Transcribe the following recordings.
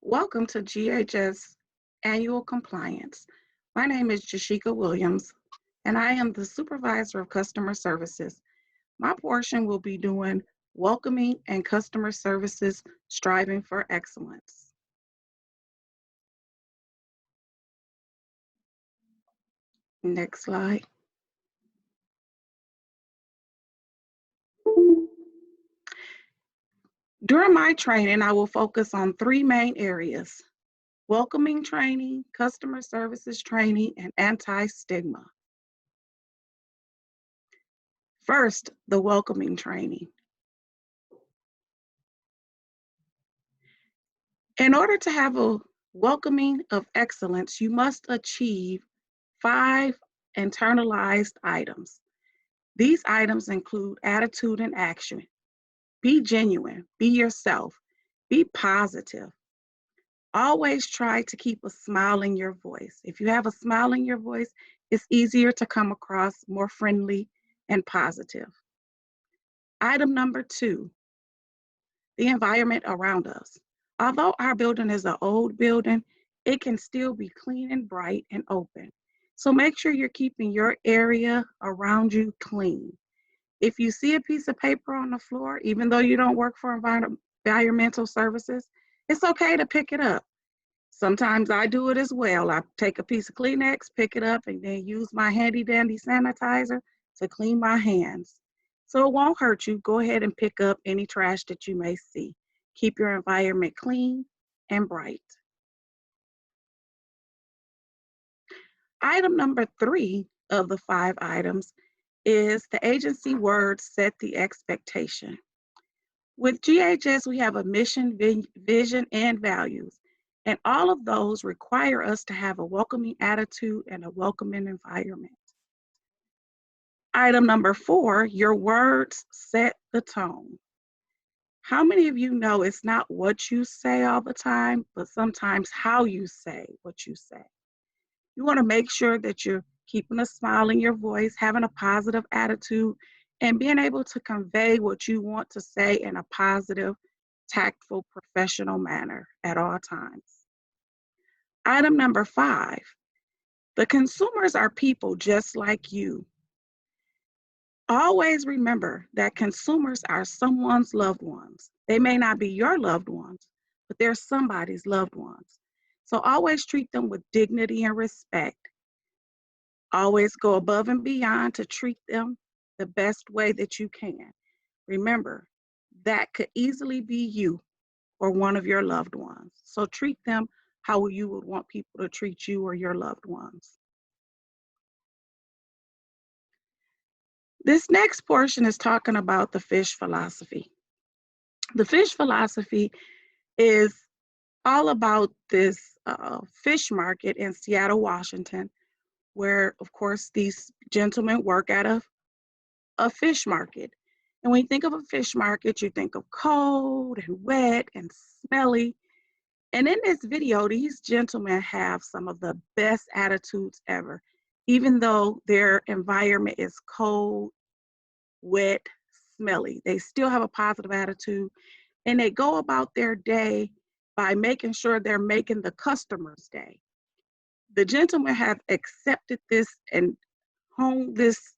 Welcome to GHS Annual Compliance. My name is Jashika Williams, and I am the Supervisor of Customer Services. My portion will be doing welcoming and customer services striving for excellence. Next slide. During my training, I will focus on three main areas: welcoming training, customer services training, and anti-stigma. First, the welcoming training. In order to have a welcoming of excellence, you must achieve 5 internalized items. These items include attitude and action. Be genuine, be yourself, be positive. Always try to keep a smile in your voice. If you have a smile in your voice, it's easier to come across more friendly and positive. Item number 2, the environment around us. Although our building is an old building, it can still be clean and bright and open. So make sure you're keeping your area around you clean. If you see a piece of paper on the floor, even though you don't work for environmental services, it's okay to pick it up. Sometimes I do it as well. I take a piece of Kleenex, pick it up, and then use my handy dandy sanitizer to clean my hands. So it won't hurt you. Go ahead and pick up any trash that you may see. Keep your environment clean and bright. Item number 3 of the 5 items is the agency words set the expectation. With GHS, we have a mission, vision, and values, and all of those require us to have a welcoming attitude and a welcoming environment. Item number 4, your words set the tone. How many of you know it's not what you say all the time, but sometimes how you say what you say? You want to make sure that you're keeping a smile in your voice, having a positive attitude, and being able to convey what you want to say in a positive, tactful, professional manner at all times. Item number 5, the consumers are people just like you. Always remember that consumers are someone's loved ones. They may not be your loved ones, but they're somebody's loved ones. So always treat them with dignity and respect. Always go above and beyond to treat them the best way that you can. Remember, that could easily be you or one of your loved ones. So treat them how you would want people to treat you or your loved ones. This next portion is talking about the fish philosophy. The fish philosophy is all about this fish market in Seattle, Washington, where, of course, these gentlemen work at a fish market. And when you think of a fish market, you think of cold and wet and smelly. And in this video, these gentlemen have some of the best attitudes ever. Even though their environment is cold, wet, smelly, they still have a positive attitude, and they go about their day by making sure they're making the customer's day. The gentlemen have accepted this and honed this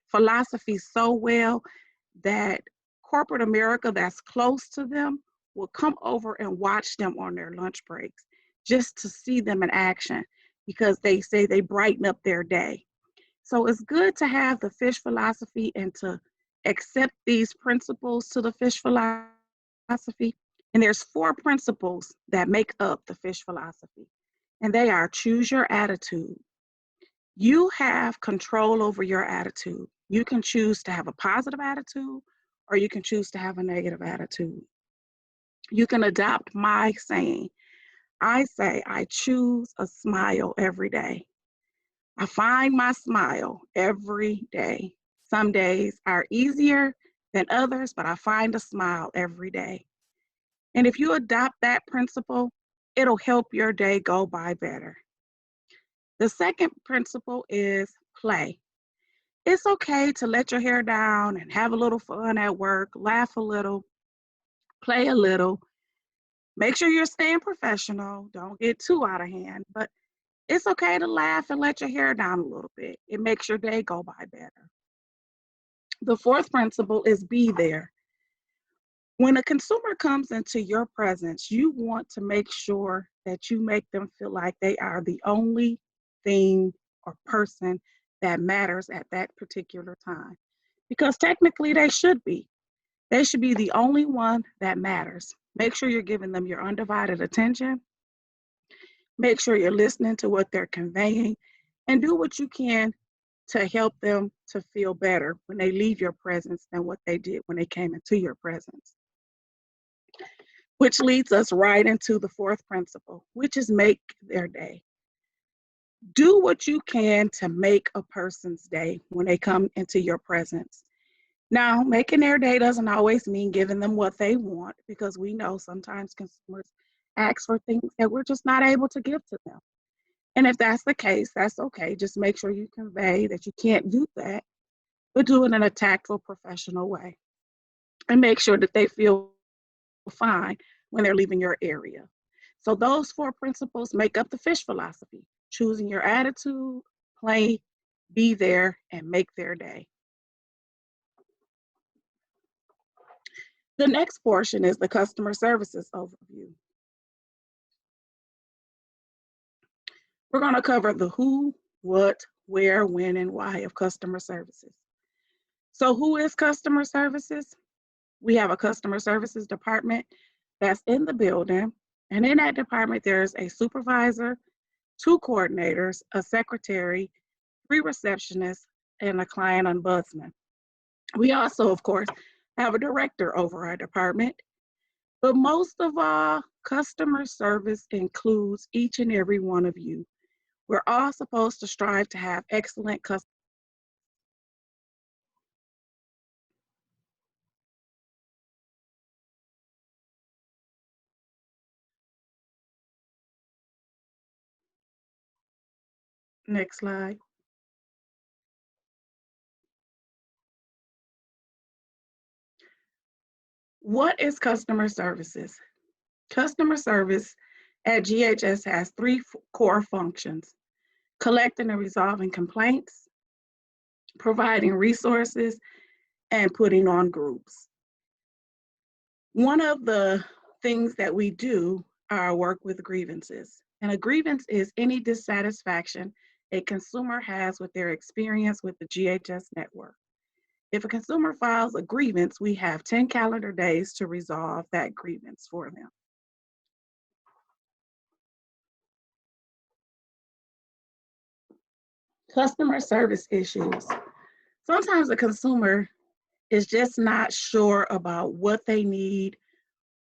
philosophy so well that corporate America that's close to them will come over and watch them on their lunch breaks just to see them in action, because they say they brighten up their day. So it's good to have the fish philosophy and to accept these principles to the fish philosophy. And there's 4 principles that make up the fish philosophy. And they are: choose your attitude. You have control over your attitude. You can choose to have a positive attitude or you can choose to have a negative attitude. You can adopt my saying. I say I choose a smile every day. I find my smile every day. Some days are easier than others, but I find a smile every day. And if you adopt that principle, it'll help your day go by better. The second principle is play. It's okay to let your hair down and have a little fun at work, laugh a little, play a little. Make sure you're staying professional. Don't get too out of hand, but it's okay to laugh and let your hair down a little bit. It makes your day go by better. The fourth principle is be there. When a consumer comes into your presence, you want to make sure that you make them feel like they are the only thing or person that matters at that particular time. Because technically they should be. They should be the only one that matters. Make sure you're giving them your undivided attention. Make sure you're listening to what they're conveying and do what you can to help them to feel better when they leave your presence than what they did when they came into your presence. Which leads us right into the fourth principle, which is make their day. Do what you can to make a person's day when they come into your presence. Now, making their day doesn't always mean giving them what they want, because we know sometimes consumers ask for things that we're just not able to give to them. And if that's the case, that's okay. Just make sure you convey that you can't do that, but do it in a tactful, professional way. And make sure that they feel fine when they're leaving your area. So those four principles make up the fish philosophy: choosing your attitude, play, be there, and make their day. The next portion is the customer services overview. We're going to cover the who, what, where, when, and why of customer services. So who is customer services? We have a customer services department that's in the building. And in that department, there's a supervisor, two coordinators, a secretary, three receptionists, and a client ombudsman. We also, of course, have a director over our department. But most of all, customer service includes each and every one of you. We're all supposed to strive to have excellent customer. Next slide. What is customer services? Customer service at GHS has three core functions: collecting and resolving complaints, providing resources, and putting on groups. One of the things that we do are work with grievances. And a grievance is any dissatisfaction a consumer has with their experience with the GHS network. If a consumer files a grievance, we have 10 calendar days to resolve that grievance for them. Customer service issues. Sometimes a consumer is just not sure about what they need,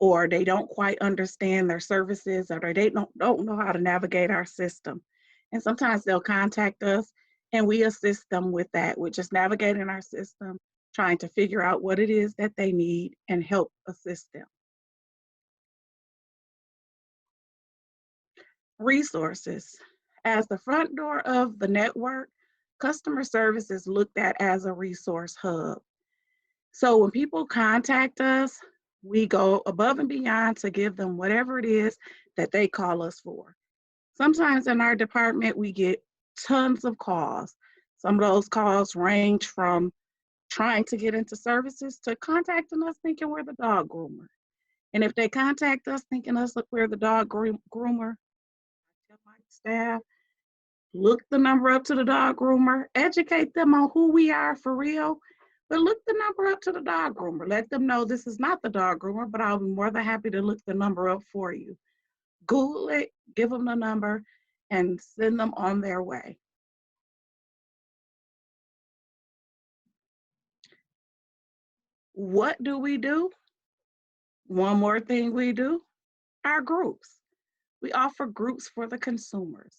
or they don't quite understand their services, or they don't know how to navigate our system. And sometimes they'll contact us and we assist them with that, with just navigating our system, trying to figure out what it is that they need and help assist them. Resources. As the front door of the network, customer service is looked at as a resource hub. So when people contact us, we go above and beyond to give them whatever it is that they call us for. Sometimes in our department, we get tons of calls. Some of those calls range from trying to get into services to contacting us thinking we're the dog groomer. And if they contact us thinking us we're the dog groomer, I tell my staff, look the number up to the dog groomer, educate them on who we are for real, but look the number up to the dog groomer. Let them know this is not the dog groomer, but I'll be more than happy to look the number up for you. Google it, give them the number, and send them on their way. What do we do? One more thing we do, our groups. We offer groups for the consumers.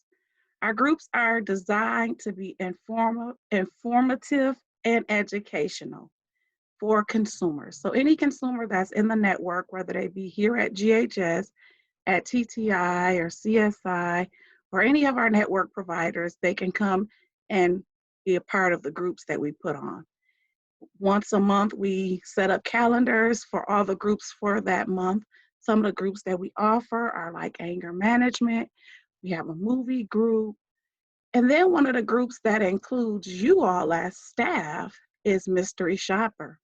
Our groups are designed to be informative and educational for consumers. So any consumer that's in the network, whether they be here at GHS, at TTI or CSI, or any of our network providers, they can come and be a part of the groups that we put on. Once a month, we set up calendars for all the groups for that month Some of the groups that we offer are like anger management. We have a movie group. And then one of the groups that includes you all as staff is Mystery Shopper.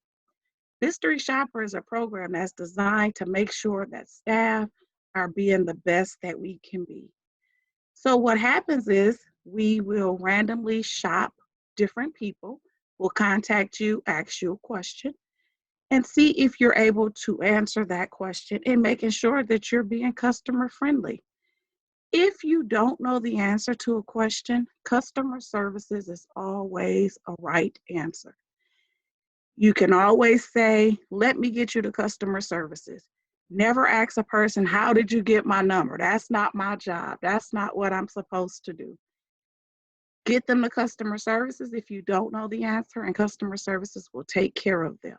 Mystery Shopper is a program that's designed to make sure that staff are being the best that we can be. So what happens is we will randomly shop different people. We'll contact you, ask you a question, and see if you're able to answer that question and making sure that you're being customer friendly. If you don't know the answer to a question, customer services is always a right answer. You can always say, let me get you to customer services. Never ask a person, how did you get my number? That's not my job. That's not what I'm supposed to do. Get them to customer services if you don't know the answer, and customer services will take care of them.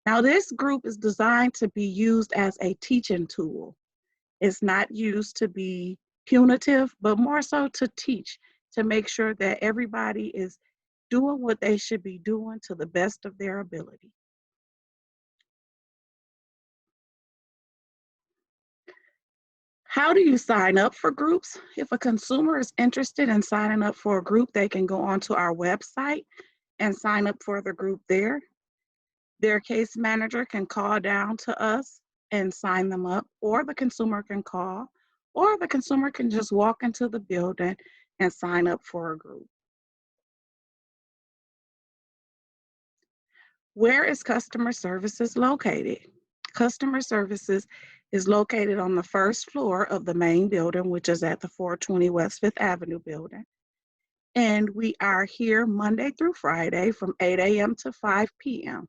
Now, this group is designed to be used as a teaching tool. It's not used to be punitive, but more so to teach, to make sure that everybody is doing what they should be doing to the best of their ability. How do you sign up for groups? If a consumer is interested in signing up for a group, they can go onto our website and sign up for the group there. Their case manager can call down to us and sign them up, or the consumer can call, or the consumer can just walk into the building and sign up for a group. Where is customer services located? Customer services is located on the first floor of the main building, which is at the 420 West Fifth Avenue building. And we are here Monday through Friday from 8 a.m. to 5 p.m.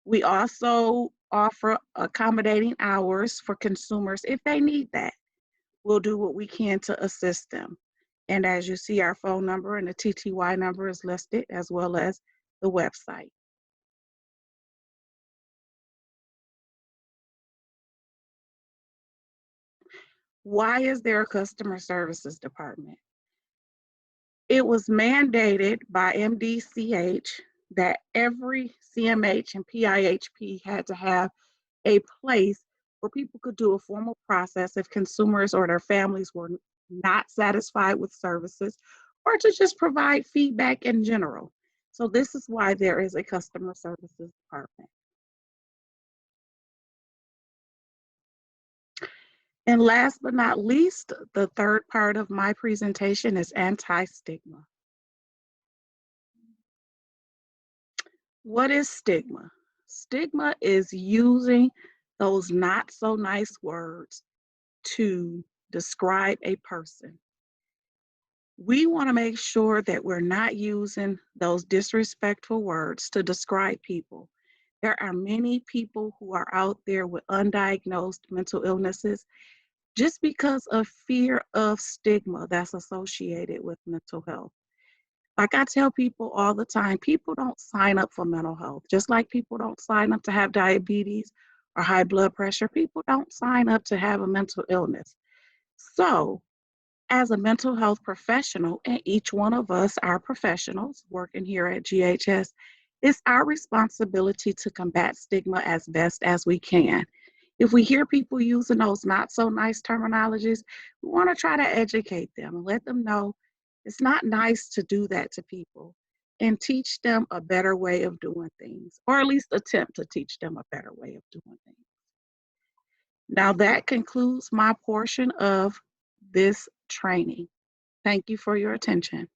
We also offer accommodating hours for consumers if they need that. We'll do what we can to assist them. And as you see, our phone number and the TTY number is listed, as well as the website. Why is there a customer services department? It was mandated by MDCH that every CMH and PIHP had to have a place where people could do a formal process if consumers or their families were not satisfied with services, or to just provide feedback in general. So this is why there is a customer services department. And last but not least, the third part of my presentation is anti-stigma. What is stigma? Stigma is using those not so nice words to describe a person. We want to make sure that we're not using those disrespectful words to describe people. There are many people who are out there with undiagnosed mental illnesses just because of fear of stigma that's associated with mental health. Like I tell people all the time, people don't sign up for mental health. Just like people don't sign up to have diabetes or high blood pressure, people don't sign up to have a mental illness. So, as a mental health professional, and each one of us are professionals working here at GHS, it's our responsibility to combat stigma as best as we can. If we hear people using those not so nice terminologies, we want to try to educate them and let them know it's not nice to do that to people, and teach them a better way of doing things, or at least attempt to teach them a better way of doing things. Now that concludes my portion of this training. Thank you for your attention.